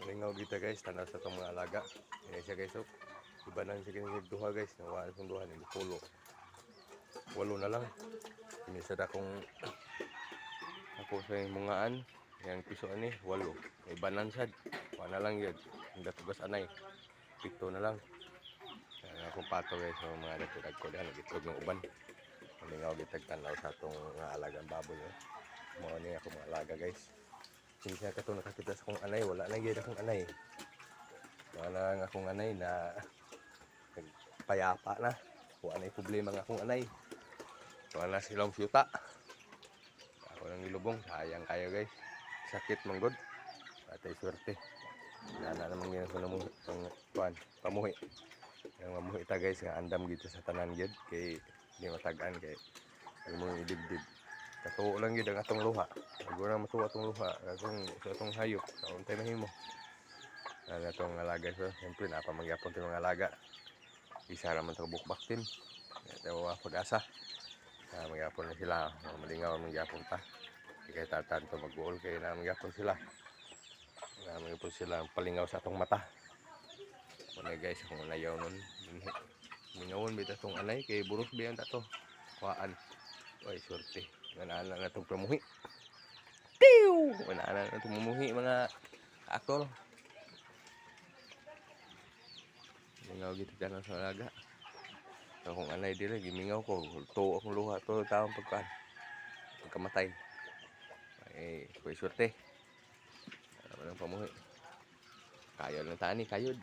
Malingaw kita guys, tanaw sa itong mga alaga. Ayan siya guys, oh. Iba na siya duha guys, nawaan kong duha, hindi pulo. 8 na lang. Minsan akong ako sa mungaan, yang piso ani, 8. Iba na sad. Wala lang yun. Hindi tugas anay. 7 na lang. Ayan akong pato guys, so mga nagtudag ko dyan, nagitlog ng uban. Malingaw kita tanaw sa itong mga alagang baboy. Oh. Mga niya akong mga alaga guys. Minsan ka ito nakakita sa akong anay, wala na yun akong anay. Wala nga akong anay na payapa na. Wala na problema nga akong anay. Wala na silang syuta. Ako nang nilubong, sayang kayo guys. Sakit manggod. Patay swerte. Wala naman yun sa pamuhi. Yung mamuhi ta guys, nga andam dito sa tanan gid kay di matagaan kay mo idibdib. Katuo lang yun ang atong luha. Siguro na matuwa atong luha. Atong hayop. Kauntay na himo. Ano itong alaga. So, siyempre, napamagyapon itong mga alaga. Isa naman ito bukbaktin. Ito mga pag-asa. Magyapon na sila. Malingaw magyapon ta. Kaya tatan ito mag-uol. Kaya nagyapon sila. Magyapon sila palingaw sa atong mata. Muna guys, kung nayaw nun. Mingawon bita itong anay. Kaya buros biyan ito. Kuhaan. Uy, surte. Manaanan na itong pamuhi. Tiyo! Manaanan na itong pamuhi mga aktor. Mingaw gitu ka na sa alaga. So, kung anay dila, gimingaw ko. Tuo akong luha. Tuo taong pagkaan. Pagkamatay. Ay, kuya swerte. Ano lang pamuhi. Kayod ng tani, kayod.